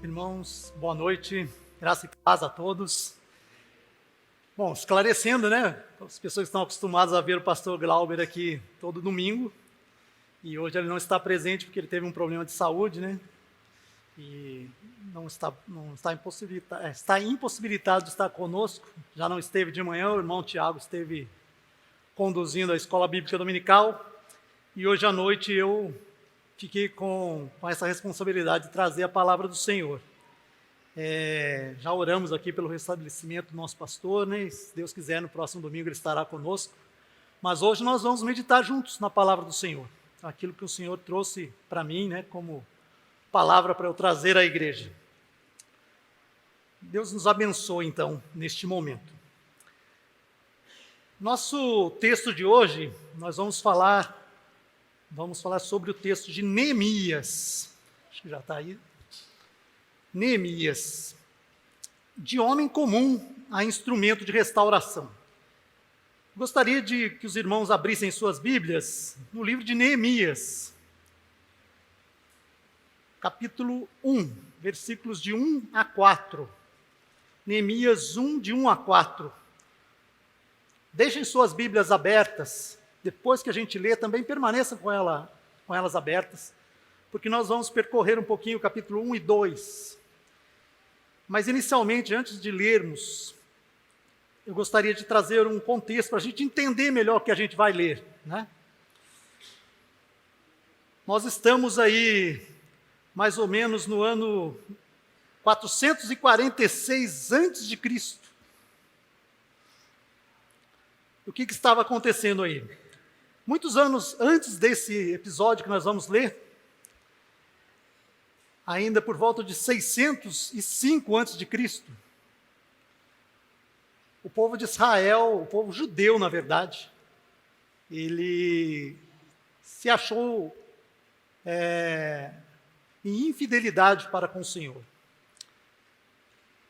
Irmãos, boa noite, graça e paz a todos. Bom, esclarecendo, né? As pessoas estão acostumadas a ver o pastor Glauber aqui todo domingo, e hoje ele não está presente porque ele teve um problema de saúde, né? E está impossibilitado de estar conosco. Já não esteve de manhã, o irmão Tiago esteve conduzindo a escola bíblica dominical, e hoje à noite eu fiquei com essa responsabilidade de trazer a palavra do Senhor. Já oramos aqui pelo restabelecimento do nosso pastor, né? Se Deus quiser, no próximo domingo ele estará conosco. Mas hoje nós vamos meditar juntos na palavra do Senhor, aquilo que o Senhor trouxe para mim, né, como palavra para eu trazer à igreja. Deus nos abençoe, então, neste momento. Nosso texto de hoje, nós vamos falar sobre o texto de Neemias. Acho que já está aí. Neemias. De homem comum a instrumento de restauração. Gostaria de que os irmãos abrissem suas Bíblias no livro de Neemias, capítulo 1, versículos de 1 a 4. Neemias 1, de 1 a 4. Deixem suas Bíblias abertas. Depois que a gente lê, também permaneçam com elas abertas, porque nós vamos percorrer um pouquinho o capítulo 1 e 2. Mas, inicialmente, antes de lermos, eu gostaria de trazer um contexto para a gente entender melhor o que a gente vai ler, né? Nós estamos aí, mais ou menos, no ano 446 a.C. O que estava acontecendo aí? Muitos anos antes desse episódio que nós vamos ler, ainda por volta de 605 a.C., o povo de Israel, o povo judeu, na verdade, ele se achou em infidelidade para com o Senhor.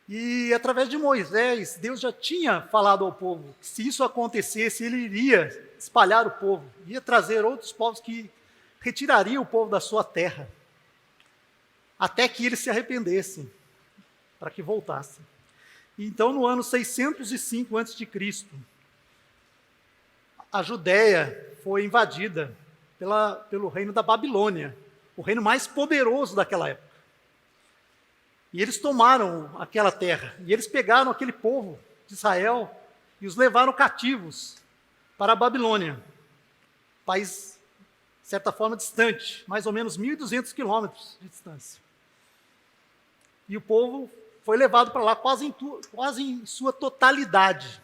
E através de Moisés, Deus já tinha falado ao povo que se isso acontecesse, ele iria espalhar o povo, ia trazer outros povos que retirariam o povo da sua terra, até que eles se arrependessem, para que voltassem. Então, no ano 605 a.C., a Judéia foi invadida pelo reino da Babilônia, o reino mais poderoso daquela época. E eles tomaram aquela terra, e eles pegaram aquele povo de Israel e os levaram cativos para a Babilônia, país, de certa forma, distante, mais ou menos 1.200 quilômetros de distância. E o povo foi levado para lá quase em sua totalidade.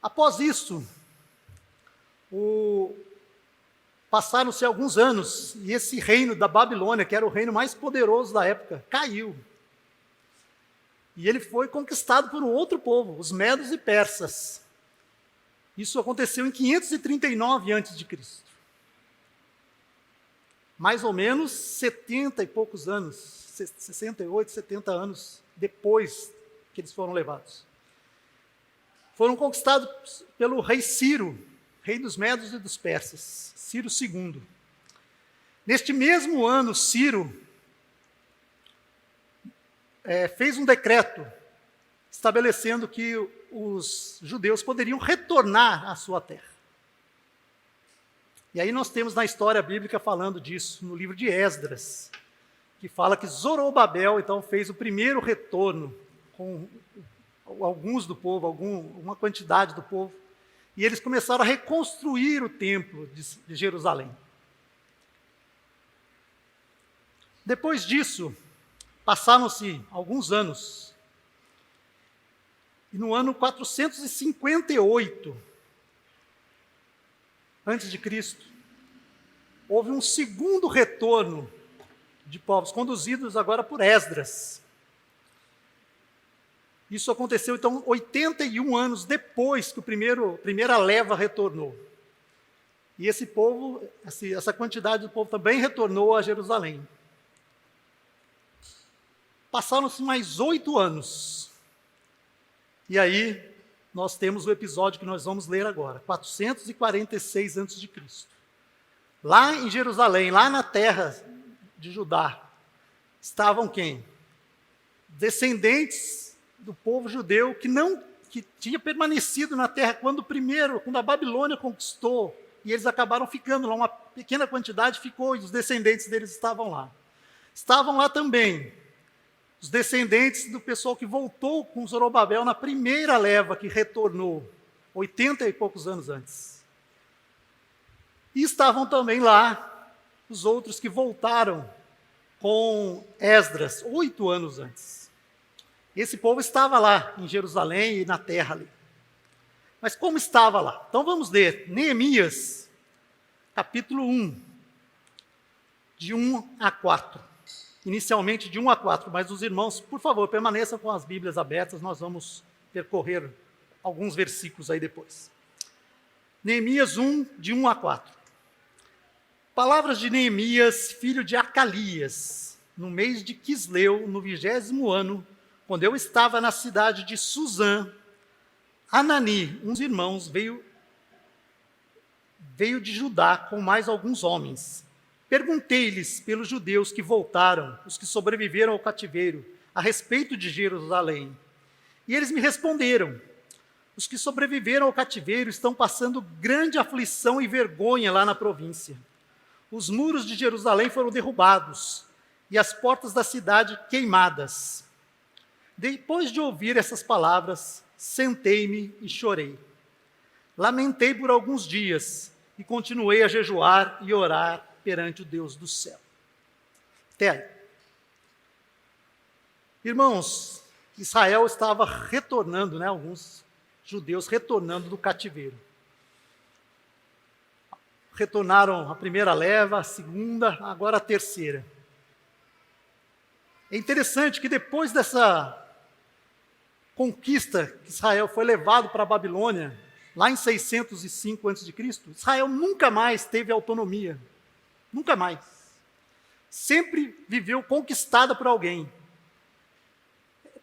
Após isso, passaram-se alguns anos, e esse reino da Babilônia, que era o reino mais poderoso da época, caiu. E ele foi conquistado por um outro povo, os medos e persas. Isso aconteceu em 539 a.C. Mais ou menos 70 e poucos anos, 68, 70 anos depois que eles foram levados. Foram conquistados pelo rei Ciro, rei dos medos e dos persas, Ciro II. Neste mesmo ano, Ciro fez um decreto estabelecendo que os judeus poderiam retornar à sua terra. E aí nós temos na história bíblica falando disso, no livro de Esdras, que fala que Zorobabel, então, fez o primeiro retorno com alguns do povo, uma quantidade do povo, e eles começaram a reconstruir o templo de Jerusalém. Depois disso, passaram-se alguns anos, e no ano 458 a.C., houve um segundo retorno de povos, conduzidos agora por Esdras. Isso aconteceu, então, 81 anos depois que a primeira leva retornou. E esse povo, essa quantidade do povo também retornou a Jerusalém. Passaram-se mais 8 anos. E aí, nós temos o episódio que nós vamos ler agora, 446 a.C. Lá em Jerusalém, lá na terra de Judá, estavam quem? Descendentes do povo judeu que tinha permanecido na terra quando a Babilônia conquistou, e eles acabaram ficando lá, uma pequena quantidade ficou, e os descendentes deles estavam lá. Estavam lá também os descendentes do pessoal que voltou com Zorobabel na primeira leva que retornou, 80 e poucos anos antes. E estavam também lá os outros que voltaram com Esdras, 8 anos antes. Esse povo estava lá em Jerusalém e na terra ali. Mas como estava lá? Então vamos ler Neemias, capítulo 1, de 1 a 4. Inicialmente de 1 a 4, mas os irmãos, por favor, permaneçam com as Bíblias abertas, nós vamos percorrer alguns versículos aí depois. Neemias 1, de 1 a 4. Palavras de Neemias, filho de Acalias, no mês de Quisleu, no 20º ano, quando eu estava na cidade de Suzã, Anani, uns irmãos, veio de Judá com mais alguns homens. Perguntei-lhes pelos judeus que voltaram, os que sobreviveram ao cativeiro, a respeito de Jerusalém. E eles me responderam: os que sobreviveram ao cativeiro estão passando grande aflição e vergonha lá na província. Os muros de Jerusalém foram derrubados e as portas da cidade queimadas. Depois de ouvir essas palavras, sentei-me e chorei. Lamentei por alguns dias e continuei a jejuar e orar perante o Deus do céu. Até aí. Irmãos, Israel estava retornando, alguns judeus retornando do cativeiro. Retornaram a primeira leva, a segunda, agora a terceira. É interessante que depois dessa conquista, que Israel foi levado para a Babilônia, lá em 605 a.C., Israel nunca mais teve autonomia. Nunca mais. Sempre viveu conquistada por alguém.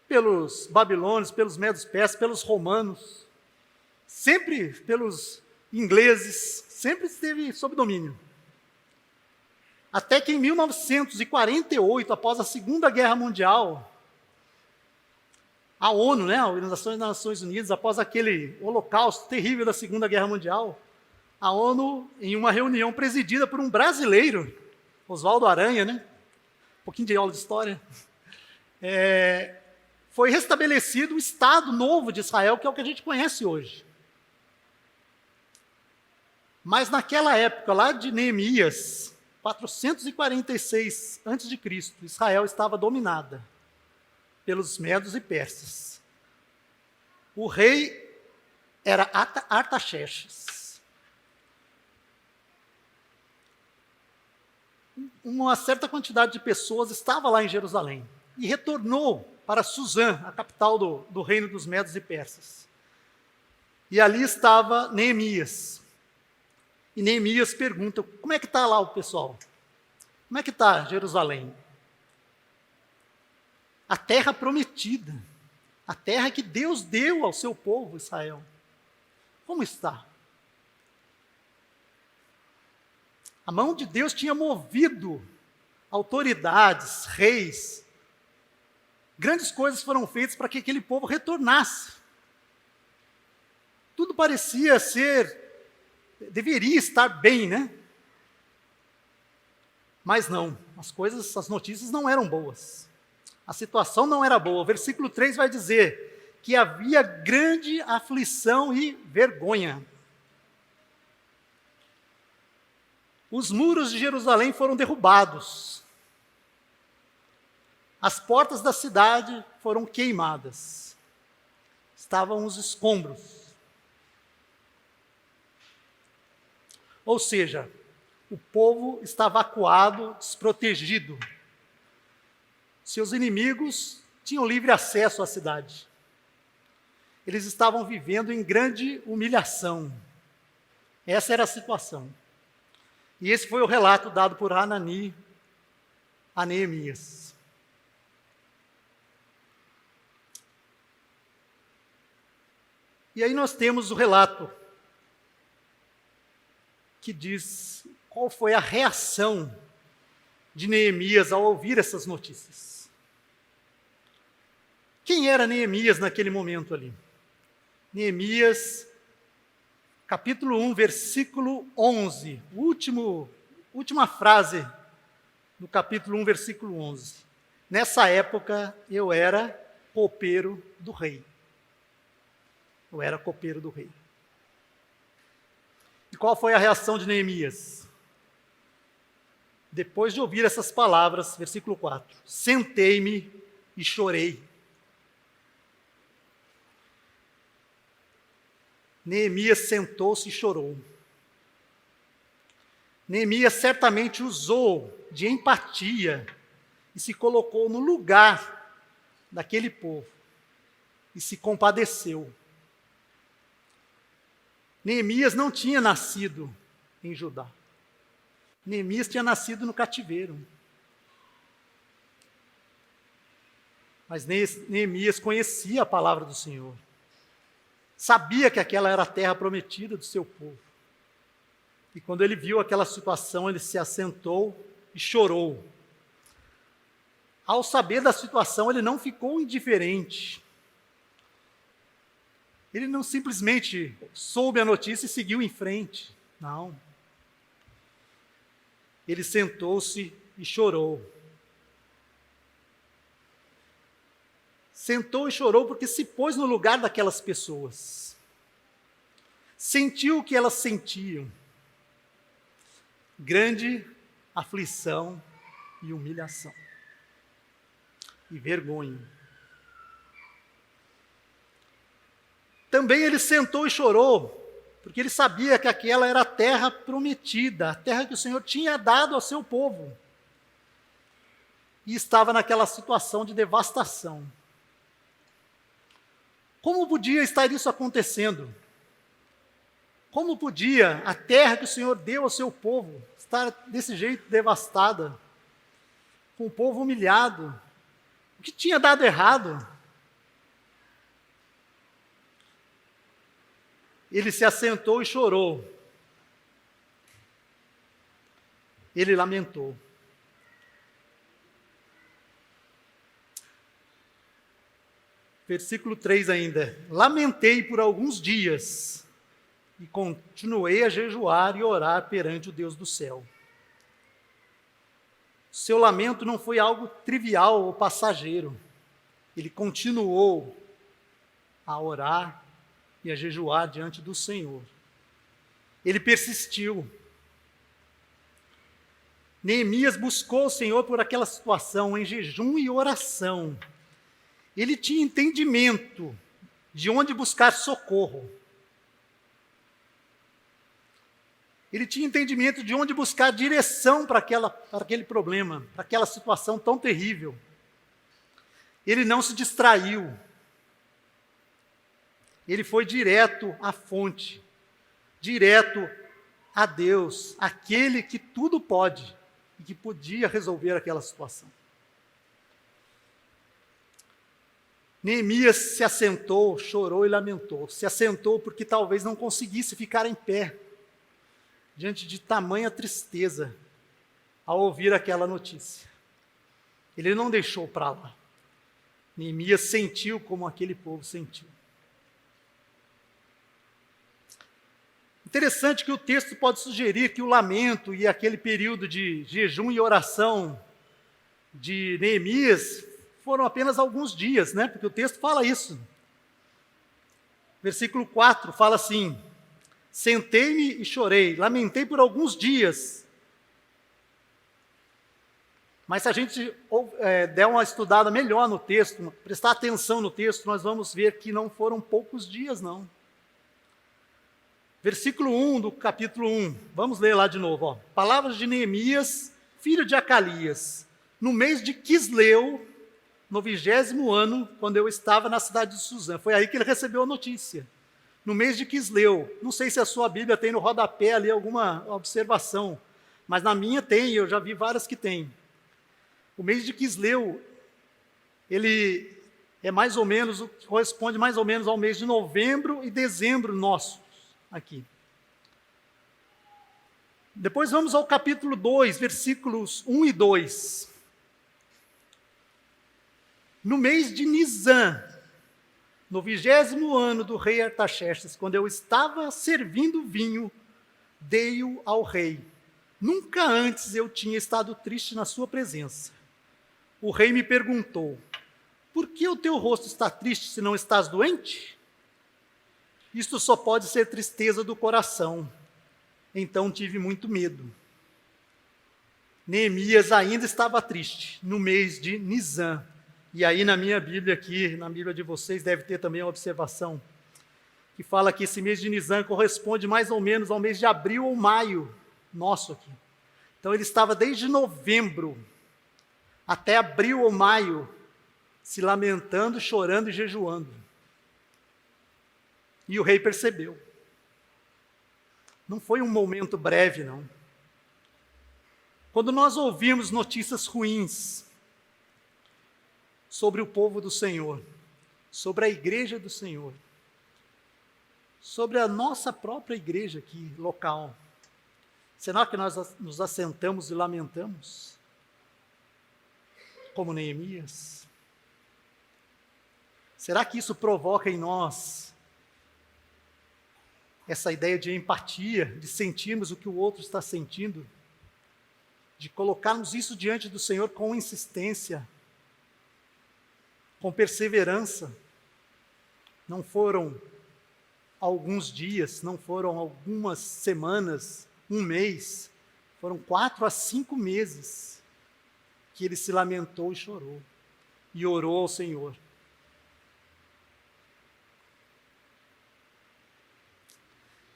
Pelos babilônios, pelos medos persas, pelos romanos. Sempre pelos ingleses. Sempre esteve sob domínio. Até que em 1948, após a Segunda Guerra Mundial, a ONU, a Organização das Nações Unidas, após aquele holocausto terrível da Segunda Guerra Mundial, a ONU, em uma reunião presidida por um brasileiro, Oswaldo Aranha, um pouquinho de aula de história, foi restabelecido o Estado novo de Israel, que é o que a gente conhece hoje. Mas naquela época, lá de Neemias, 446 a.C., Israel estava dominada pelos medos e persas. O rei era Artaxerxes. Uma certa quantidade de pessoas estava lá em Jerusalém e retornou para Suzã, a capital do reino dos medos e persas. E ali estava Neemias. E Neemias pergunta: como é que está lá o pessoal? Como é que está Jerusalém? A terra prometida, a terra que Deus deu ao seu povo, Israel. Como está? A mão de Deus tinha movido autoridades, reis. Grandes coisas foram feitas para que aquele povo retornasse. Tudo parecia deveria estar bem, Mas não, as notícias não eram boas. A situação não era boa. O versículo 3 vai dizer que havia grande aflição e vergonha. Os muros de Jerusalém foram derrubados. As portas da cidade foram queimadas. Estavam os escombros. Ou seja, o povo estava acuado, desprotegido. Seus inimigos tinham livre acesso à cidade. Eles estavam vivendo em grande humilhação. Essa era a situação. E esse foi o relato dado por Hanani a Neemias. E aí nós temos o relato que diz qual foi a reação de Neemias ao ouvir essas notícias. Quem era Neemias naquele momento ali? Neemias, capítulo 1, versículo 11, última frase do capítulo 1, versículo 11. Nessa época, eu era copeiro do rei. Eu era copeiro do rei. E qual foi a reação de Neemias? Depois de ouvir essas palavras, versículo 4, sentei-me e chorei. Neemias sentou-se e chorou. Neemias certamente usou de empatia e se colocou no lugar daquele povo e se compadeceu. Neemias não tinha nascido em Judá. Neemias tinha nascido no cativeiro. Mas Neemias conhecia a palavra do Senhor. Sabia que aquela era a terra prometida do seu povo. E quando ele viu aquela situação, ele se assentou e chorou. Ao saber da situação, ele não ficou indiferente. Ele não simplesmente soube a notícia e seguiu em frente. Não. Ele sentou-se e chorou. Sentou e chorou porque se pôs no lugar daquelas pessoas. Sentiu o que elas sentiam. Grande aflição e humilhação. E vergonha. Também ele sentou e chorou, porque ele sabia que aquela era a terra prometida, a terra que o Senhor tinha dado ao seu povo. E estava naquela situação de devastação. Como podia estar isso acontecendo? Como podia a terra que o Senhor deu ao seu povo estar desse jeito devastada, com o povo humilhado? O que tinha dado errado? Ele se assentou e chorou. Ele lamentou. Versículo 3 ainda. Lamentei por alguns dias e continuei a jejuar e orar perante o Deus do céu. Seu lamento não foi algo trivial ou passageiro. Ele continuou a orar e a jejuar diante do Senhor. Ele persistiu. Neemias buscou o Senhor por aquela situação em jejum e oração. Ele tinha entendimento de onde buscar socorro. Ele tinha entendimento de onde buscar direção para aquele problema, para aquela situação tão terrível. Ele não se distraiu. Ele foi direto à fonte, direto a Deus, aquele que tudo pode e que podia resolver aquela situação. Neemias se assentou, chorou e lamentou. Se assentou porque talvez não conseguisse ficar em pé, diante de tamanha tristeza, ao ouvir aquela notícia. Ele não deixou para lá. Neemias sentiu como aquele povo sentiu. Interessante que o texto pode sugerir que o lamento e aquele período de jejum e oração de Neemias foram apenas alguns dias, né? Porque o texto fala isso. Versículo 4 fala assim: sentei-me e chorei, lamentei por alguns dias. Mas se a gente der uma estudada melhor no texto, prestar atenção no texto, nós vamos ver que não foram poucos dias, não. Versículo 1 do capítulo 1, vamos ler lá de novo. Ó. Palavras de Neemias, filho de Acalias, no mês de Quisleu, no 20º ano, quando eu estava na cidade de Suzã. Foi aí que ele recebeu a notícia. No mês de Quisleu. Não sei se a sua Bíblia tem no rodapé ali alguma observação, mas na minha tem, eu já vi várias que tem. O mês de Quisleu, ele é mais ou menos, corresponde mais ou menos ao mês de novembro e dezembro nosso, aqui. Depois vamos ao capítulo 2, versículos 1 e 2. No mês de Nisan, no 20º ano do rei Artaxerxes, quando eu estava servindo vinho, dei-o ao rei. Nunca antes eu tinha estado triste na sua presença. O rei me perguntou: por que o teu rosto está triste se não estás doente? Isto só pode ser tristeza do coração. Então tive muito medo. Neemias ainda estava triste, no mês de Nisan. E aí na minha Bíblia aqui, na Bíblia de vocês, deve ter também a observação, que fala que esse mês de Nisan corresponde mais ou menos ao mês de abril ou maio, nosso aqui. Então ele estava desde novembro até abril ou maio, se lamentando, chorando e jejuando. E o rei percebeu. Não foi um momento breve, não. Quando nós ouvimos notícias ruins sobre o povo do Senhor, sobre a igreja do Senhor, sobre a nossa própria igreja aqui, local, será que nós nos assentamos e lamentamos? Como Neemias? Será que isso provoca em nós essa ideia de empatia, de sentirmos o que o outro está sentindo, de colocarmos isso diante do Senhor com insistência, com perseverança? Não foram alguns dias, não foram algumas semanas, um mês, foram 4 a 5 meses que ele se lamentou e chorou, e orou ao Senhor.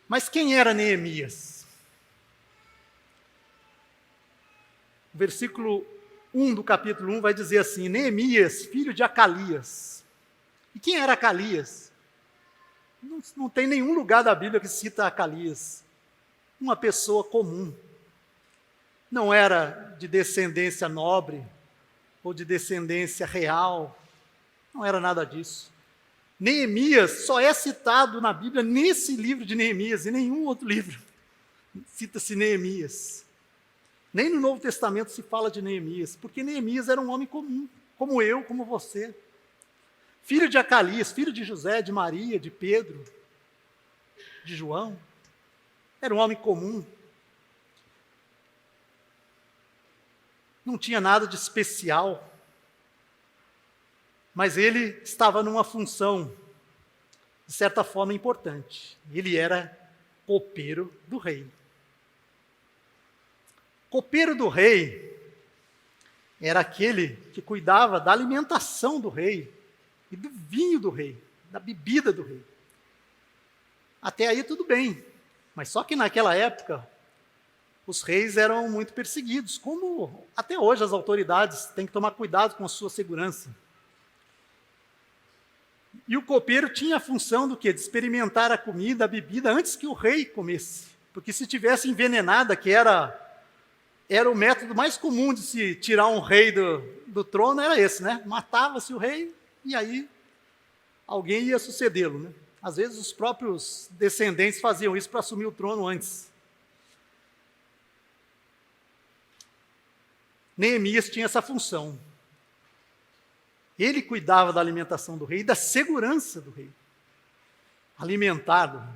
Mas quem era Neemias? O versículo 1 do capítulo 1 vai dizer assim: Neemias, filho de Acalias. E quem era Acalias? Não tem nenhum lugar da Bíblia que cita Acalias. Uma pessoa comum. Não era de descendência nobre, ou de descendência real. Não era nada disso. Neemias só é citado na Bíblia nesse livro de Neemias, e nenhum outro livro cita-se Neemias. Nem no Novo Testamento se fala de Neemias, porque Neemias era um homem comum, como eu, como você. Filho de Acalias, filho de José, de Maria, de Pedro, de João. Era um homem comum. Não tinha nada de especial. Mas ele estava numa função, de certa forma, importante. Ele era copeiro do rei. Copeiro do rei era aquele que cuidava da alimentação do rei e do vinho do rei, da bebida do rei. Até aí tudo bem, mas só que naquela época os reis eram muito perseguidos, como até hoje as autoridades têm que tomar cuidado com a sua segurança. E o copeiro tinha a função do quê? De experimentar a comida, a bebida, antes que o rei comesse. Porque se tivesse envenenada, que era o método mais comum de se tirar um rei do trono, era esse, né? Matava-se o rei e aí alguém ia sucedê-lo, né? Às vezes os próprios descendentes faziam isso para assumir o trono antes. Neemias tinha essa função. Ele cuidava da alimentação do rei e da segurança do rei. Alimentar do rei.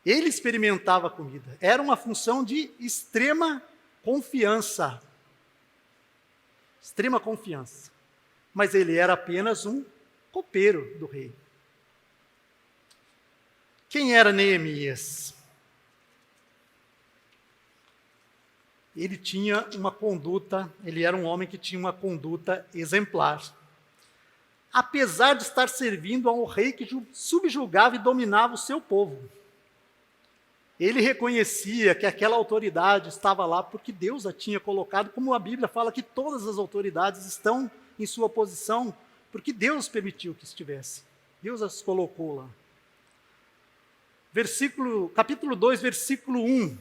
Ele experimentava a comida. Era uma função de extrema confiança. Extrema confiança. Mas ele era apenas um copeiro do rei. Quem era Neemias? Ele tinha uma conduta, ele era um homem que tinha uma conduta exemplar. Apesar de estar servindo a um rei que subjugava e dominava o seu povo. Ele reconhecia que aquela autoridade estava lá porque Deus a tinha colocado, como a Bíblia fala que todas as autoridades estão em sua posição, porque Deus permitiu que estivesse. Deus as colocou lá. Capítulo 2, versículo 1.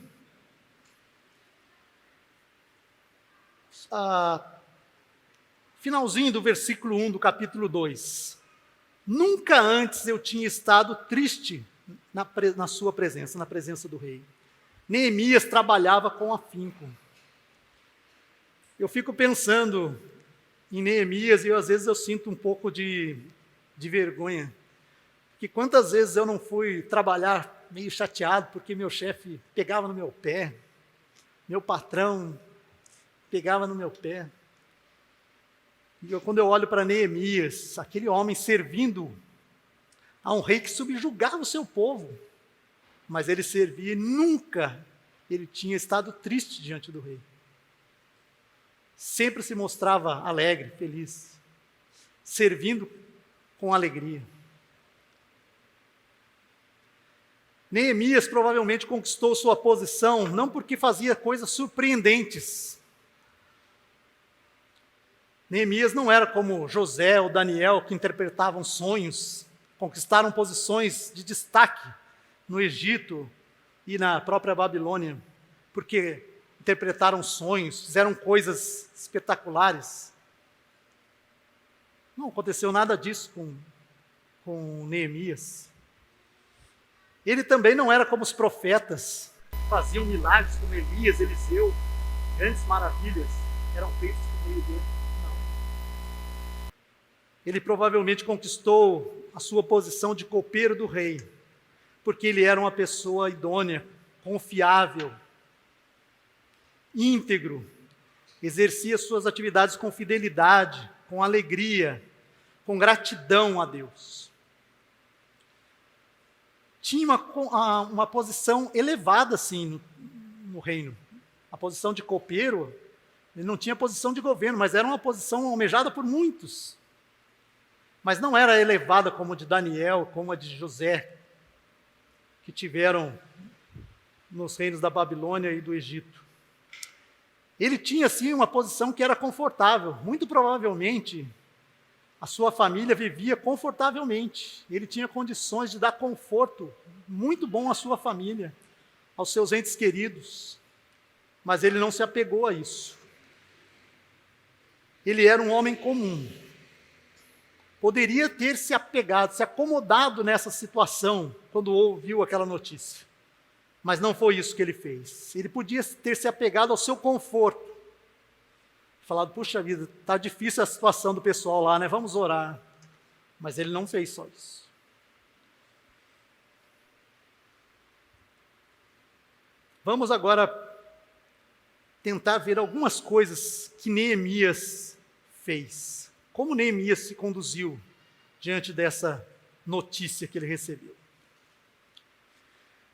Finalzinho do versículo 1 do capítulo 2. Nunca antes eu tinha estado triste na sua presença, na presença do rei. Neemias trabalhava com afinco. Eu fico pensando em Neemias e às vezes eu sinto um pouco de vergonha. Que quantas vezes eu não fui trabalhar meio chateado porque meu chefe pegava no meu pé, meu patrão pegava no meu pé. E quando eu olho para Neemias, aquele homem servindo a um rei que subjugava o seu povo, mas ele servia e nunca ele tinha estado triste diante do rei. Sempre se mostrava alegre, feliz, servindo com alegria. Neemias provavelmente conquistou sua posição não porque fazia coisas surpreendentes. Neemias não era como José ou Daniel, que interpretavam sonhos, conquistaram posições de destaque no Egito e na própria Babilônia, porque interpretaram sonhos, fizeram coisas espetaculares. Não aconteceu nada disso com Neemias. Ele também não era como os profetas, que faziam milagres como Elias, Eliseu, grandes maravilhas eram feitas por meio dele. Não. Ele provavelmente conquistou a sua posição de copeiro do rei, porque ele era uma pessoa idônea, confiável, íntegro, exercia suas atividades com fidelidade, com alegria, com gratidão a Deus. Tinha uma posição elevada, assim, no reino. A posição de copeiro, ele não tinha posição de governo, mas era uma posição almejada por muitos. Mas não era elevada como a de Daniel, como a de José, que tiveram nos reinos da Babilônia e do Egito. Ele tinha, sim, uma posição que era confortável. Muito provavelmente, a sua família vivia confortavelmente. Ele tinha condições de dar conforto muito bom à sua família, aos seus entes queridos. Mas ele não se apegou a isso. Ele era um homem comum. Poderia ter se apegado, se acomodado nessa situação quando ouviu aquela notícia. Mas não foi isso que ele fez. Ele podia ter se apegado ao seu conforto. Falado, puxa vida, está difícil a situação do pessoal lá, né? Vamos orar. Mas ele não fez só isso. Vamos agora tentar ver algumas coisas que Neemias fez. Como Neemias se conduziu diante dessa notícia que ele recebeu.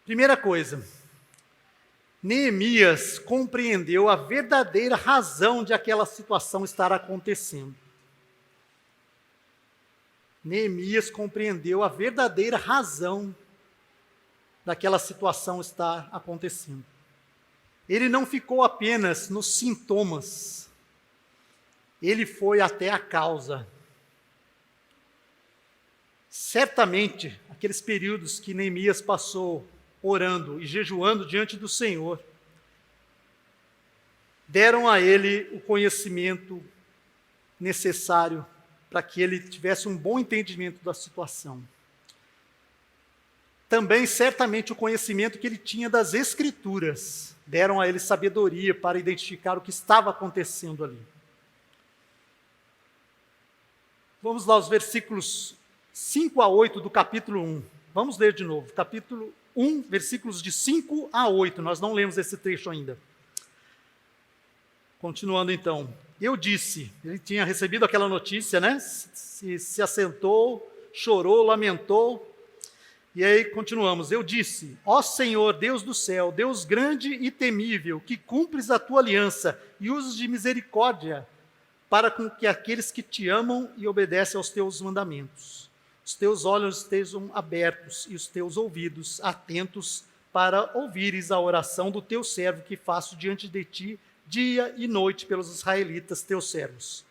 Primeira coisa, Neemias compreendeu a verdadeira razão de aquela situação estar acontecendo. Neemias compreendeu a verdadeira razão daquela situação estar acontecendo. Ele não ficou apenas nos sintomas, ele foi até a causa. Certamente, aqueles períodos que Neemias passou orando e jejuando diante do Senhor, deram a ele o conhecimento necessário para que ele tivesse um bom entendimento da situação. Também, certamente, o conhecimento que ele tinha das Escrituras deram a ele sabedoria para identificar o que estava acontecendo ali. Vamos lá, os versículos 5 a 8 do capítulo 1. Vamos ler de novo. Capítulo 1, versículos de 5 a 8. Nós não lemos esse trecho ainda. Continuando então. Eu disse, ele tinha recebido aquela notícia, né? Se assentou, chorou, lamentou. E aí continuamos. Eu disse, ó Senhor, Deus do céu, Deus grande e temível, que cumpres a tua aliança e usas de misericórdia para com que aqueles que te amam e obedecem aos teus mandamentos. Os teus olhos estejam abertos e os teus ouvidos atentos para ouvires a oração do teu servo que faço diante de ti dia e noite pelos israelitas, teus servos.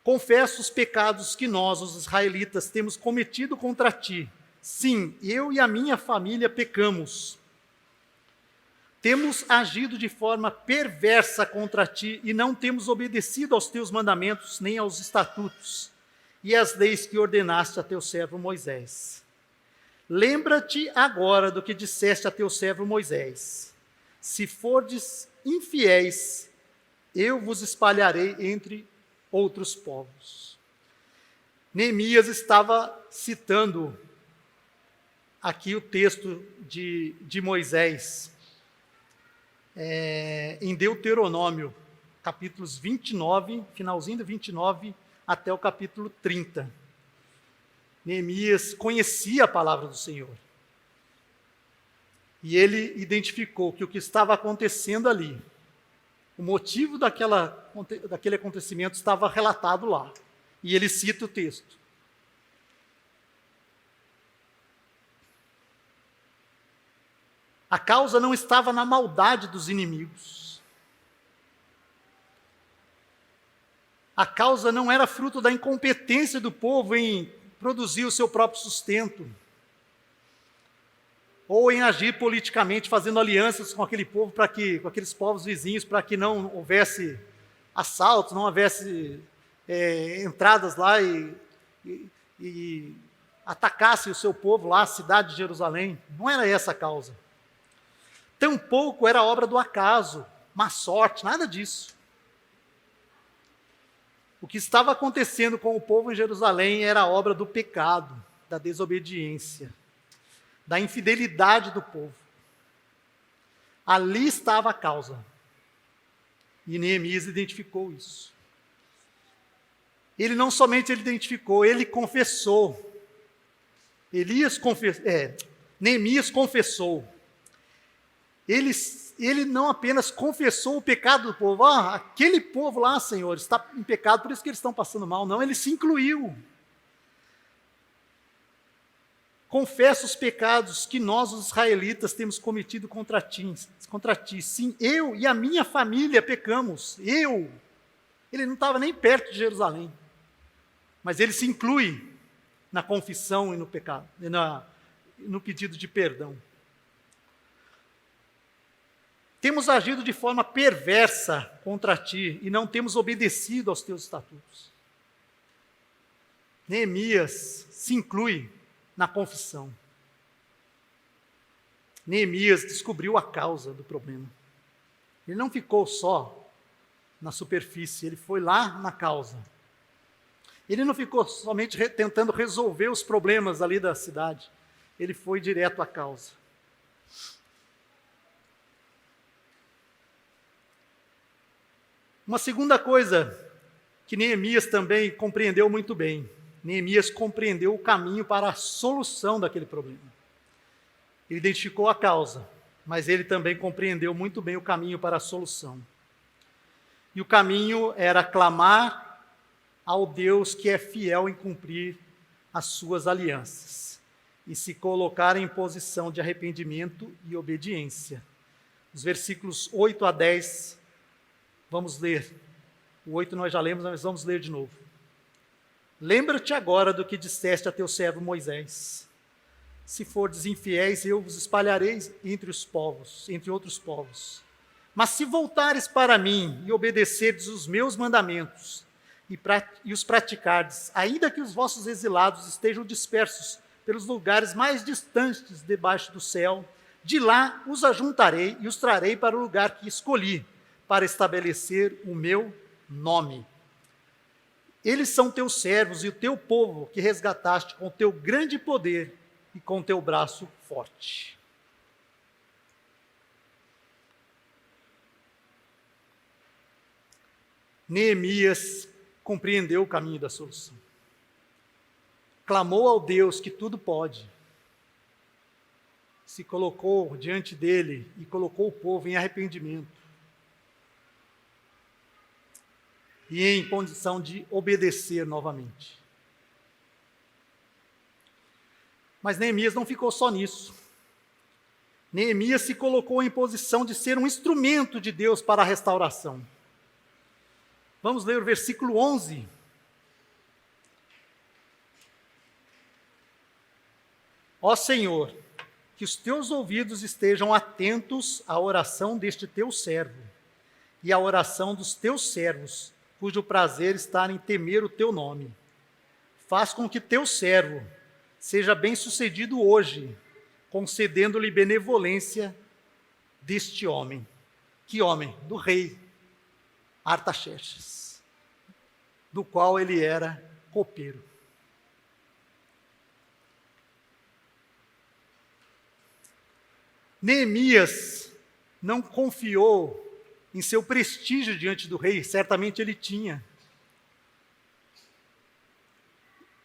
Confesso os pecados que nós, os israelitas, temos cometido contra ti. Sim, eu e a minha família pecamos. Temos agido de forma perversa contra ti e não temos obedecido aos teus mandamentos nem aos estatutos e as leis que ordenaste a teu servo Moisés. Lembra-te agora do que disseste a teu servo Moisés. se fordes infiéis, eu vos espalharei entre outros povos. Neemias estava citando aqui o texto de Moisés, em Deuteronômio, capítulos 29, finalzinho do 29, até o capítulo 30. Neemias conhecia a palavra do Senhor. E ele identificou que o que estava acontecendo ali, o motivo daquele acontecimento estava relatado lá. E ele cita o texto. A causa não estava na maldade dos inimigos. A causa não era fruto da incompetência do povo em produzir o seu próprio sustento, ou em agir politicamente, fazendo alianças com aquele povo, com aqueles povos vizinhos, para que não houvesse assaltos, não houvesse entradas lá e atacasse o seu povo lá, a cidade de Jerusalém. Não era essa a causa. Tampouco era obra do acaso, má sorte, nada disso. O que estava acontecendo com o povo em Jerusalém era obra do pecado, da desobediência, da infidelidade do povo. Ali estava a causa. E Neemias identificou isso. Ele não somente identificou, ele confessou. Neemias confessou. Ele não apenas confessou o pecado do povo. Aquele povo lá, Senhor, está em pecado, por isso que eles estão passando mal. Não, ele se incluiu. Confessa os pecados que nós, os israelitas, temos cometido contra ti. Sim, eu e a minha família pecamos. Ele não estava nem perto de Jerusalém. Mas ele se inclui na confissão e no pecado, no pedido de perdão. Temos agido de forma perversa contra ti e não temos obedecido aos teus estatutos. Neemias se inclui na confissão. Neemias descobriu a causa do problema. Ele não ficou só na superfície, ele foi lá na causa. Ele não ficou somente tentando resolver os problemas ali da cidade, ele foi direto à causa. Uma segunda coisa que Neemias também compreendeu muito bem. Neemias compreendeu o caminho para a solução daquele problema. Ele identificou a causa, mas ele também compreendeu muito bem o caminho para a solução. E o caminho era clamar ao Deus que é fiel em cumprir as suas alianças e se colocar em posição de arrependimento e obediência. Os versículos 8 a 10, vamos ler. O 8 nós já lemos, mas vamos ler de novo. Lembra-te agora do que disseste a teu servo Moisés. Se fordes infiéis, eu vos espalharei entre outros povos. Mas se voltares para mim e obedecerdes os meus mandamentos e os praticardes, ainda que os vossos exilados estejam dispersos pelos lugares mais distantes debaixo do céu, de lá os ajuntarei e os trarei para o lugar que escolhi, para estabelecer o meu nome. Eles são teus servos e o teu povo que resgataste com teu grande poder e com teu braço forte. Neemias compreendeu o caminho da solução. Clamou ao Deus que tudo pode. Se colocou diante dele e colocou o povo em arrependimento. E em condição de obedecer novamente. Mas Neemias não ficou só nisso. Neemias se colocou em posição de ser um instrumento de Deus para a restauração. Vamos ler o versículo 11. Ó Senhor, que os teus ouvidos estejam atentos à oração deste teu servo e à oração dos teus servos, cujo prazer está em temer o teu nome. Faz com que teu servo seja bem-sucedido hoje, concedendo-lhe benevolência deste homem. Que homem? Do rei Artaxerxes, do qual ele era copeiro. Neemias não confiou em seu prestígio diante do rei, certamente ele tinha.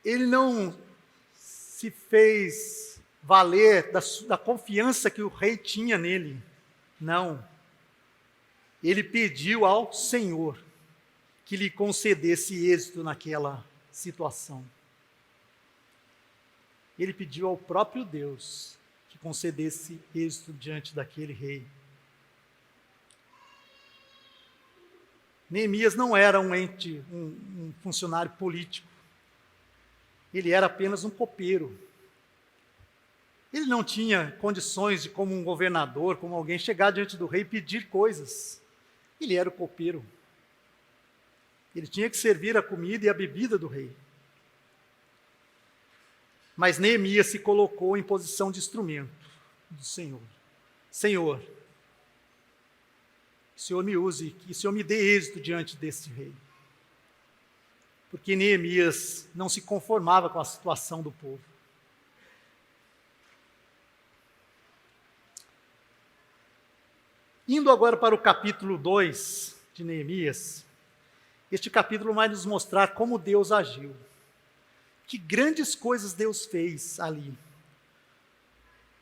Ele não se fez valer da confiança que o rei tinha nele. Não. Ele pediu ao Senhor que lhe concedesse êxito naquela situação. Ele pediu ao próprio Deus que concedesse êxito diante daquele rei. Neemias não era um funcionário político. Ele era apenas um copeiro. Ele não tinha condições de, como um governador, como alguém, chegar diante do rei e pedir coisas. Ele era o copeiro. Ele tinha que servir a comida e a bebida do rei. Mas Neemias se colocou em posição de instrumento do Senhor. Senhor, que o Senhor me use, que o Senhor me dê êxito diante desse rei. Porque Neemias não se conformava com a situação do povo. Indo agora para o capítulo 2 de Neemias, este capítulo vai nos mostrar como Deus agiu. Que grandes coisas Deus fez ali.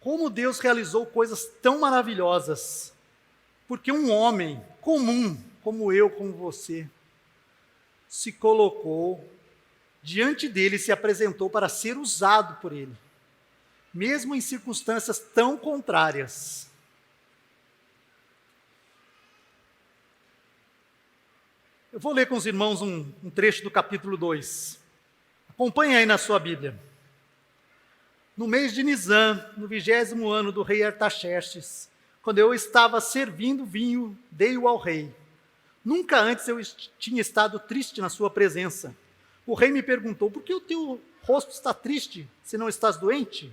Como Deus realizou coisas tão maravilhosas. Porque um homem comum, como eu, como você, se colocou diante dele e se apresentou para ser usado por ele, mesmo em circunstâncias tão contrárias. Eu vou ler com os irmãos um trecho do capítulo 2. Acompanhe aí na sua Bíblia. No mês de Nisan, no 20º ano do rei Artaxerxes, quando eu estava servindo vinho, dei-o ao rei. Nunca antes eu tinha estado triste na sua presença. O rei me perguntou: por que o teu rosto está triste, se não estás doente?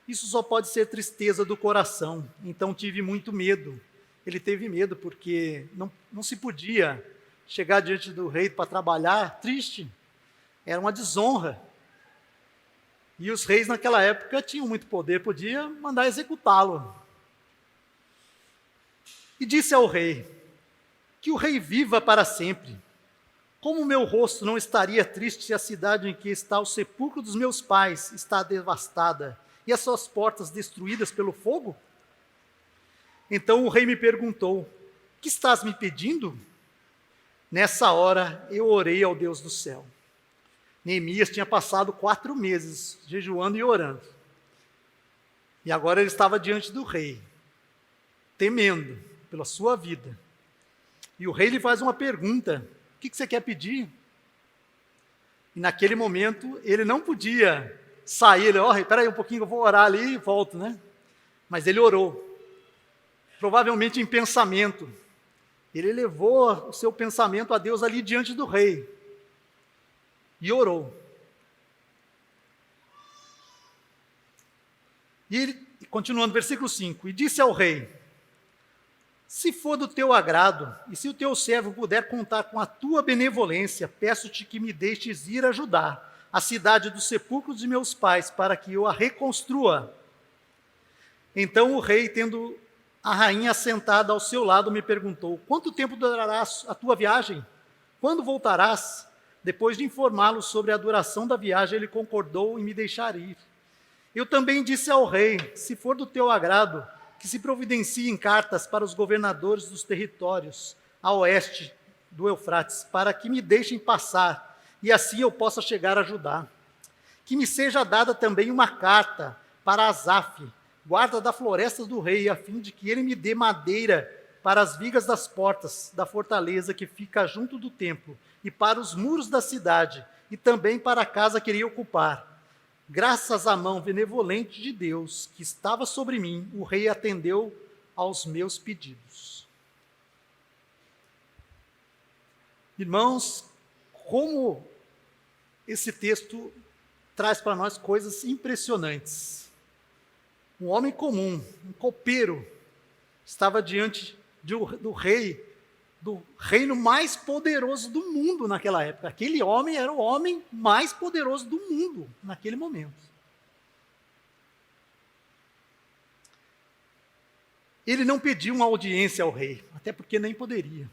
Isso só pode ser tristeza do coração. Então tive muito medo. Ele teve medo porque não se podia chegar diante do rei para trabalhar triste. Era uma desonra. E os reis naquela época tinham muito poder, podia mandar executá-lo. E disse ao rei: que o rei viva para sempre. Como meu rosto não estaria triste se a cidade em que está o sepulcro dos meus pais está devastada e as suas portas destruídas pelo fogo? Então o rei me perguntou: o que estás me pedindo? Nessa hora eu orei ao Deus do céu. Neemias tinha passado 4 meses jejuando e orando. E agora ele estava diante do rei, temendo pela sua vida. E o rei lhe faz uma pergunta: o que você quer pedir? E naquele momento ele não podia sair. Ele: espera aí um pouquinho, eu vou orar ali e volto, né? Mas ele orou, provavelmente em pensamento. Ele levou o seu pensamento a Deus ali diante do rei. E orou. E ele, continuando, versículo 5. E disse ao rei: se for do teu agrado, e se o teu servo puder contar com a tua benevolência, peço-te que me deixes ir ajudar a cidade dos sepulcros de meus pais, para que eu a reconstrua. Então o rei, tendo a rainha sentada ao seu lado, me perguntou: quanto tempo durará a tua viagem? Quando voltarás? Depois de informá-lo sobre a duração da viagem, ele concordou em me deixar ir. Eu também disse ao rei: se for do teu agrado, que se providenciem cartas para os governadores dos territórios a oeste do Eufrates, para que me deixem passar, e assim eu possa chegar a Judá. Que me seja dada também uma carta para Asaf, guarda da floresta do rei, a fim de que ele me dê madeira para as vigas das portas da fortaleza que fica junto do templo, e para os muros da cidade, e também para a casa que iria ocupar. Graças à mão benevolente de Deus que estava sobre mim, o rei atendeu aos meus pedidos. Irmãos, como esse texto traz para nós coisas impressionantes. Um homem comum, um copeiro, estava diante do rei, do reino mais poderoso do mundo naquela época. Aquele homem era o homem mais poderoso do mundo naquele momento. Ele não pediu uma audiência ao rei, até porque nem poderia.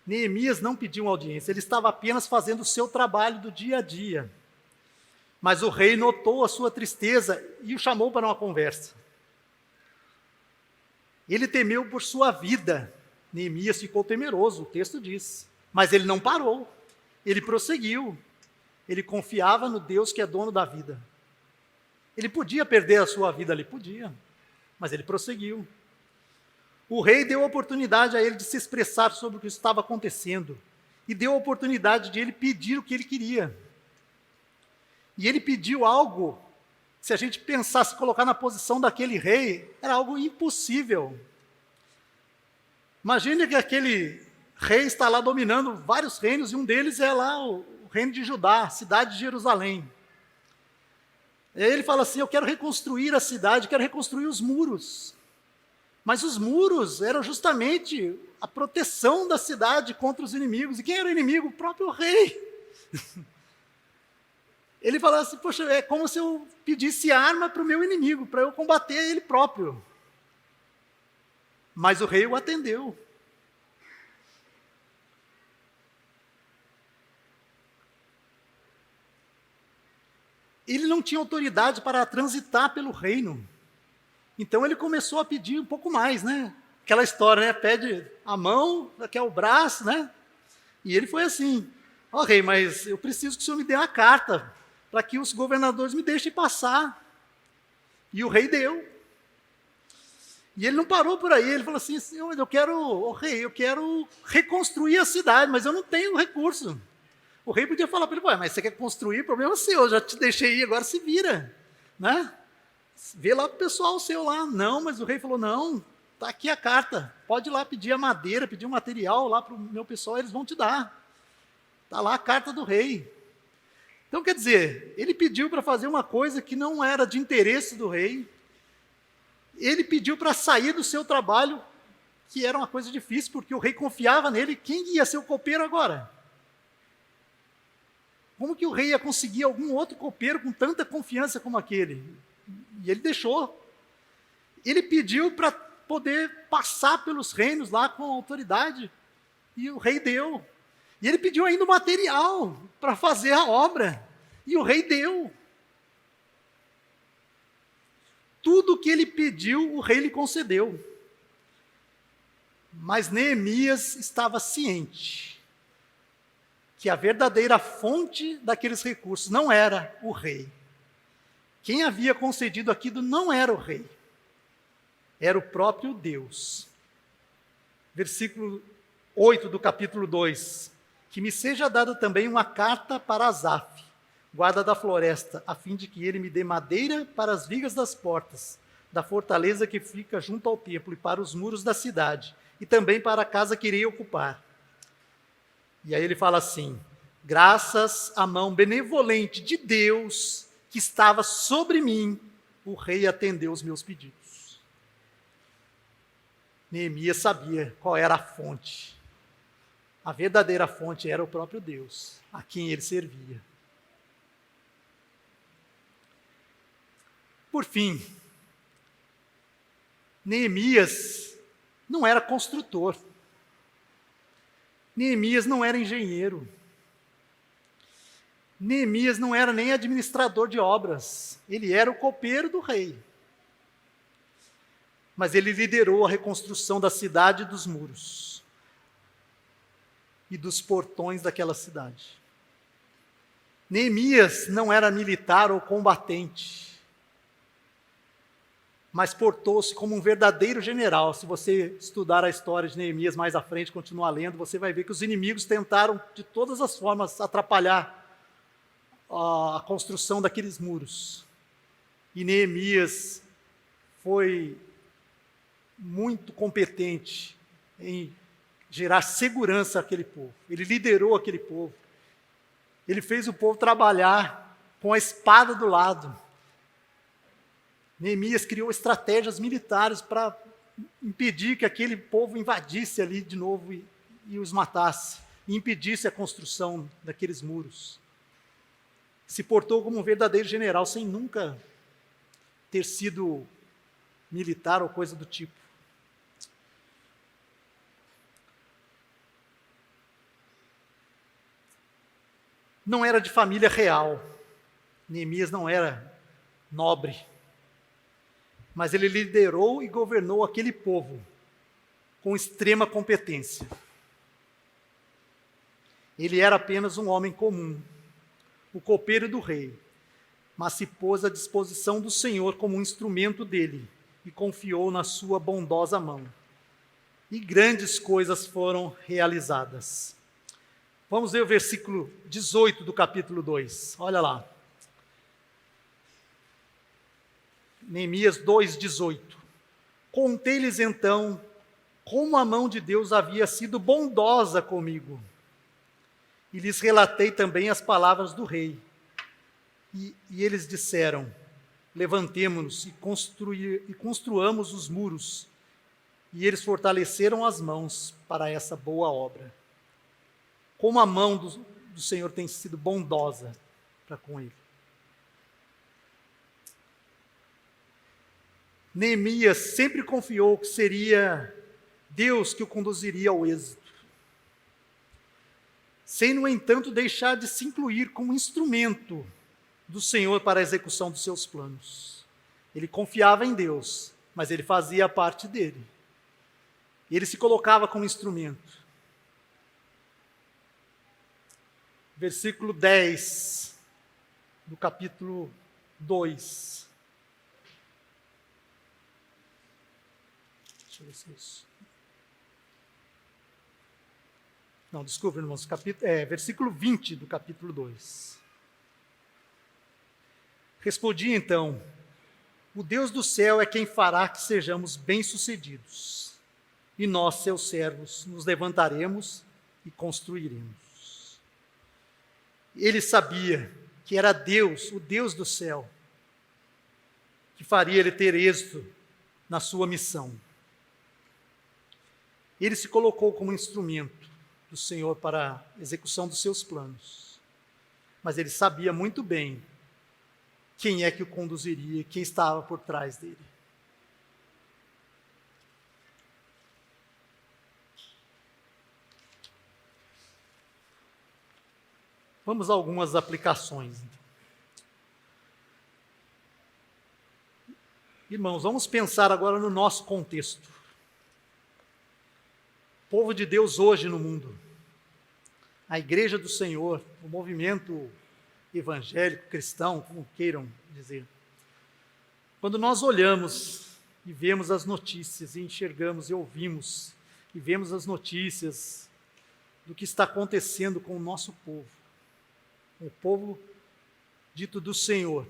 Neemias não pediu uma audiência, ele estava apenas fazendo o seu trabalho do dia a dia. Mas o rei notou a sua tristeza e o chamou para uma conversa. Ele temeu por sua vida. Neemias ficou temeroso, o texto diz. Mas ele não parou, ele prosseguiu. Ele confiava no Deus que é dono da vida. Ele podia perder a sua vida ali, podia, mas ele prosseguiu. O rei deu a oportunidade a ele de se expressar sobre o que estava acontecendo e deu a oportunidade de ele pedir o que ele queria. E ele pediu algo, se a gente pensasse, colocar na posição daquele rei, era algo impossível. Imagine que aquele rei está lá dominando vários reinos, e um deles é lá o reino de Judá, a cidade de Jerusalém. E aí ele fala assim, eu quero reconstruir a cidade, quero reconstruir os muros. Mas os muros eram justamente a proteção da cidade contra os inimigos. E quem era o inimigo? O próprio rei. Ele falava assim, poxa, é como se eu pedisse arma para o meu inimigo, para eu combater ele próprio. Mas o rei o atendeu. Ele não tinha autoridade para transitar pelo reino. Então ele começou a pedir um pouco mais, né? Aquela história, né? Pede a mão, quer o braço, né? E ele foi assim, ó rei, mas eu preciso que o senhor me dê uma carta, para que os governadores me deixem passar. E o rei deu. E ele não parou por aí, ele falou assim, senhor, eu quero, rei, eu quero reconstruir a cidade, mas eu não tenho recurso. O rei podia falar para ele, mas você quer construir, problema seu, eu já te deixei ir, agora se vira, né? Vê lá para o pessoal seu lá. Não, mas o rei falou, não, está aqui a carta, pode ir lá pedir a madeira, pedir o material lá para o meu pessoal, eles vão te dar. Está lá a carta do rei. Então, quer dizer, ele pediu para fazer uma coisa que não era de interesse do rei, ele pediu para sair do seu trabalho, que era uma coisa difícil, porque o rei confiava nele. Quem ia ser o copeiro agora? Como que o rei ia conseguir algum outro copeiro com tanta confiança como aquele? E ele deixou. Ele pediu para poder passar pelos reinos lá com autoridade, e o rei deu. E ele pediu ainda o material para fazer a obra, e o rei deu. Tudo o que ele pediu, o rei lhe concedeu. Mas Neemias estava ciente que a verdadeira fonte daqueles recursos não era o rei. Quem havia concedido aquilo não era o rei, era o próprio Deus. Versículo 8 do capítulo 2. Que me seja dada também uma carta para Asaf, guarda da floresta, a fim de que ele me dê madeira para as vigas das portas, da fortaleza que fica junto ao templo e para os muros da cidade, e também para a casa que irei ocupar. E aí ele fala assim, graças à mão benevolente de Deus que estava sobre mim, o rei atendeu os meus pedidos. Neemias sabia qual era a fonte. A verdadeira fonte era o próprio Deus, a quem ele servia. Por fim, Neemias não era construtor. Neemias não era engenheiro. Neemias não era nem administrador de obras. Ele era o copeiro do rei. Mas ele liderou a reconstrução da cidade e dos muros. E dos portões daquela cidade. Neemias não era militar ou combatente, mas portou-se como um verdadeiro general. Se você estudar a história de Neemias mais à frente, continuar lendo, você vai ver que os inimigos tentaram de todas as formas atrapalhar a construção daqueles muros. E Neemias foi muito competente em gerar segurança àquele povo. Ele liderou aquele povo. Ele fez o povo trabalhar com a espada do lado. Neemias criou estratégias militares para impedir que aquele povo invadisse ali de novo e os matasse, e impedisse a construção daqueles muros. Se portou como um verdadeiro general, sem nunca ter sido militar ou coisa do tipo. Não era de família real. Neemias não era nobre. Mas ele liderou e governou aquele povo com extrema competência. Ele era apenas um homem comum, o copeiro do rei, mas se pôs à disposição do Senhor como um instrumento dele e confiou na sua bondosa mão. E grandes coisas foram realizadas. Vamos ver o versículo 18 do capítulo 2. Olha lá. Neemias 2:18. Contei-lhes então como a mão de Deus havia sido bondosa comigo. E lhes relatei também as palavras do rei. E eles disseram: levantemo-nos e construamos os muros. E eles fortaleceram as mãos para essa boa obra. Como a mão do Senhor tem sido bondosa para com ele. Neemias sempre confiou que seria Deus que o conduziria ao êxito, sem, no entanto, deixar de se incluir como instrumento do Senhor para a execução dos seus planos. Ele confiava em Deus, mas ele fazia a parte dele. Ele se colocava como instrumento. Versículo 10 do capítulo 2. Deixa eu ver se é isso. Não, desculpa, irmãos. Versículo 20 do capítulo 2. Respondi então: o Deus do céu é quem fará que sejamos bem-sucedidos, e nós, seus servos, nos levantaremos e construiremos. Ele sabia que era Deus, o Deus do céu, que faria ele ter êxito na sua missão. Ele se colocou como instrumento do Senhor para a execução dos seus planos. Mas ele sabia muito bem quem é que o conduziria, quem estava por trás dele. Vamos a algumas aplicações. Irmãos, vamos pensar agora no nosso contexto. O povo de Deus hoje no mundo. A Igreja do Senhor, o movimento evangélico, cristão, como queiram dizer. Quando nós olhamos e vemos as notícias, e enxergamos e ouvimos, e vemos as notícias do que está acontecendo com o nosso povo, o povo dito do Senhor.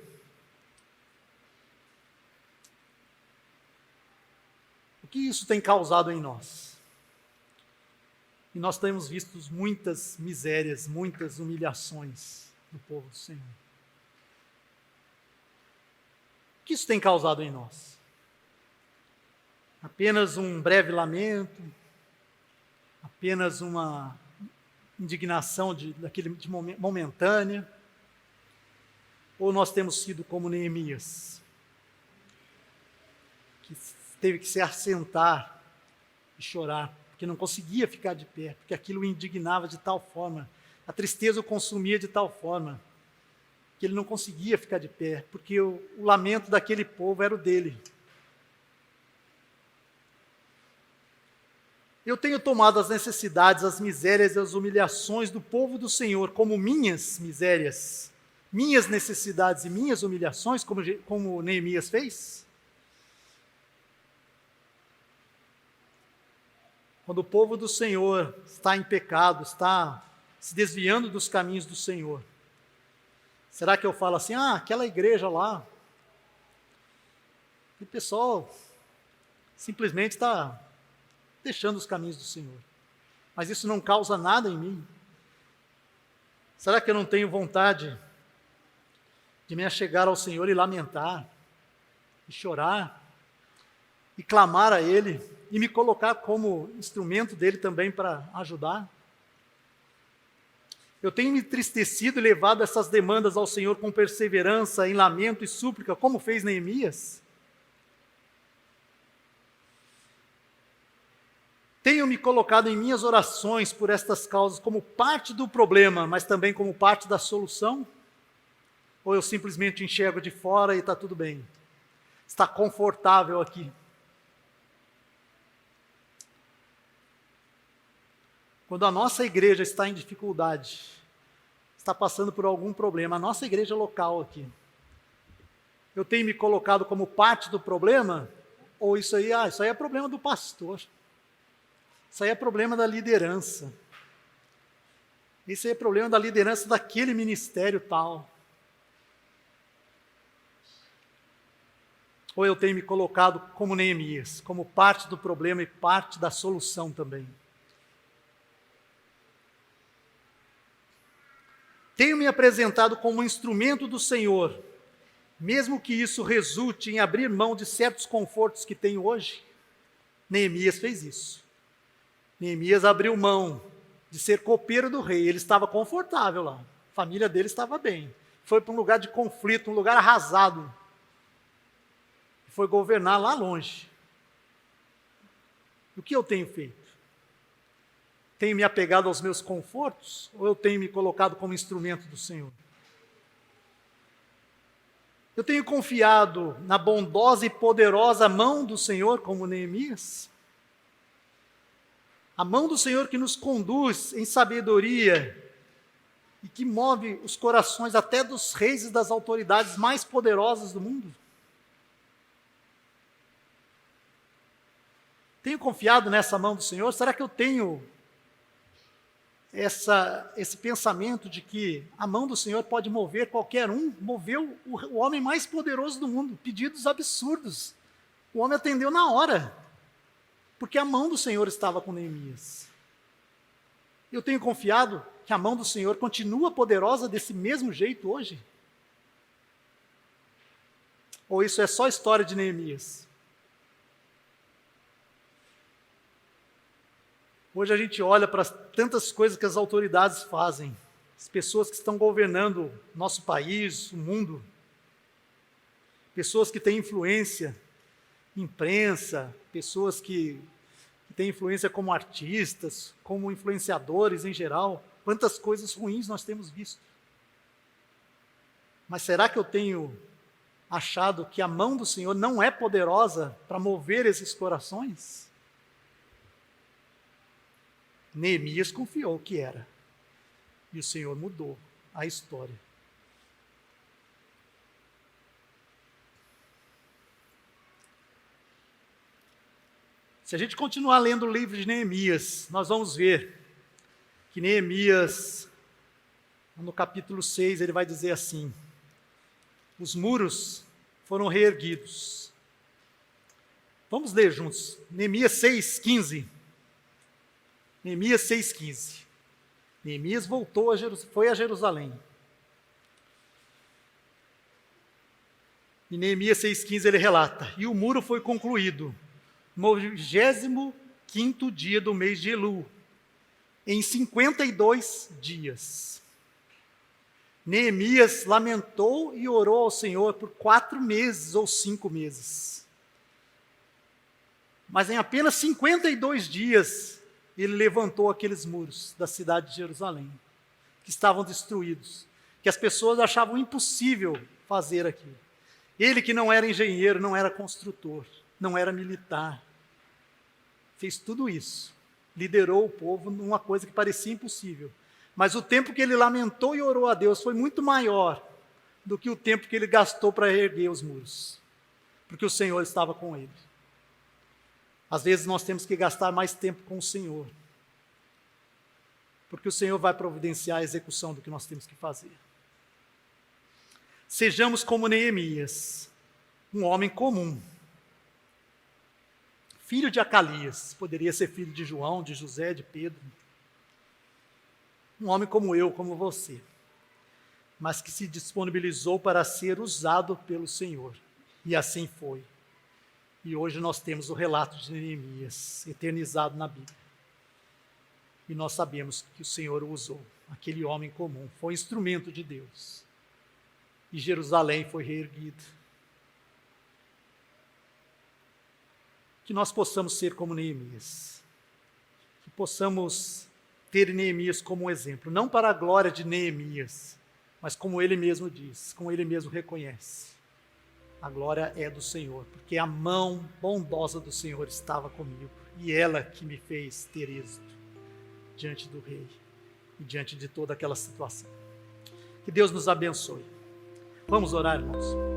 O que isso tem causado em nós? E nós temos visto muitas misérias, muitas humilhações do povo do Senhor. O que isso tem causado em nós? Apenas um breve lamento? Apenas uma indignação momentânea? Ou nós temos sido como Neemias, que teve que se assentar e chorar, porque não conseguia ficar de pé, porque aquilo o indignava de tal forma, a tristeza o consumia de tal forma, que ele não conseguia ficar de pé, porque o lamento daquele povo era o dele. Eu tenho tomado as necessidades, as misérias e as humilhações do povo do Senhor como minhas misérias, minhas necessidades e minhas humilhações, como Neemias fez? Quando o povo do Senhor está em pecado, está se desviando dos caminhos do Senhor, será que eu falo assim, aquela igreja lá, o pessoal simplesmente está deixando os caminhos do Senhor, mas isso não causa nada em mim? Será que eu não tenho vontade de me achegar ao Senhor e lamentar, e chorar, e clamar a Ele e me colocar como instrumento dele também para ajudar. Eu tenho me entristecido e levado essas demandas ao Senhor com perseverança, em lamento e súplica, como fez Neemias. Tenho me colocado em minhas orações por estas causas como parte do problema, mas também como parte da solução? Ou eu simplesmente enxergo de fora e está tudo bem? Está confortável aqui? Quando a nossa igreja está em dificuldade, está passando por algum problema, a nossa igreja local aqui, eu tenho me colocado como parte do problema? Ou isso aí é problema do pastor? Isso aí é problema da liderança. Isso aí é problema da liderança daquele ministério tal. Ou eu tenho me colocado como Neemias, como parte do problema e parte da solução também. Tenho me apresentado como instrumento do Senhor, mesmo que isso resulte em abrir mão de certos confortos que tenho hoje. Neemias fez isso. Neemias abriu mão de ser copeiro do rei, ele estava confortável lá, a família dele estava bem. Foi para um lugar de conflito, um lugar arrasado. Foi governar lá longe. O que eu tenho feito? Tenho me apegado aos meus confortos ou eu tenho me colocado como instrumento do Senhor? Eu tenho confiado na bondosa e poderosa mão do Senhor como Neemias? A mão do Senhor que nos conduz em sabedoria e que move os corações até dos reis e das autoridades mais poderosas do mundo? Tenho confiado nessa mão do Senhor? Será que eu tenho esse pensamento de que a mão do Senhor pode mover qualquer um? Moveu o homem mais poderoso do mundo, pedidos absurdos. O homem atendeu na hora, porque a mão do Senhor estava com Neemias. Eu tenho confiado que a mão do Senhor continua poderosa desse mesmo jeito hoje? Ou isso é só história de Neemias? Hoje a gente olha para tantas coisas que as autoridades fazem, as pessoas que estão governando nosso país, o mundo, pessoas que têm influência, imprensa, pessoas que têm influência como artistas, como influenciadores em geral. Quantas coisas ruins nós temos visto. Mas será que eu tenho achado que a mão do Senhor não é poderosa para mover esses corações? Neemias confiou que era. E o Senhor mudou a história. Se a gente continuar lendo o livro de Neemias, nós vamos ver que Neemias, no capítulo 6, ele vai dizer assim: os muros foram reerguidos. Vamos ler juntos. Neemias 6:15. Neemias 6,15. Neemias voltou foi a Jerusalém. E Neemias 6,15 ele relata: e o muro foi concluído no 25º dia do mês de Elul, em 52 dias. Neemias lamentou e orou ao Senhor por 4 meses ou 5 meses. Mas em apenas 52 dias, ele levantou aqueles muros da cidade de Jerusalém, que estavam destruídos, que as pessoas achavam impossível fazer aquilo. Ele que não era engenheiro, não era construtor, não era militar, fez tudo isso, liderou o povo numa coisa que parecia impossível. Mas o tempo que ele lamentou e orou a Deus foi muito maior do que o tempo que ele gastou para erguer os muros, porque o Senhor estava com ele. Às vezes nós temos que gastar mais tempo com o Senhor, porque o Senhor vai providenciar a execução do que nós temos que fazer. Sejamos como Neemias, um homem comum, filho de Acalias, poderia ser filho de João, de José, de Pedro, um homem como eu, como você, mas que se disponibilizou para ser usado pelo Senhor, e assim foi. E hoje nós temos o relato de Neemias eternizado na Bíblia. E nós sabemos que o Senhor o usou, aquele homem comum, foi instrumento de Deus. E Jerusalém foi reerguida. Que nós possamos ser como Neemias. Que possamos ter Neemias como um exemplo, não para a glória de Neemias, mas como ele mesmo diz, como ele mesmo reconhece. A glória é do Senhor, porque a mão bondosa do Senhor estava comigo, e ela que me fez ter êxito diante do rei e diante de toda aquela situação. Que Deus nos abençoe. Vamos orar, irmãos.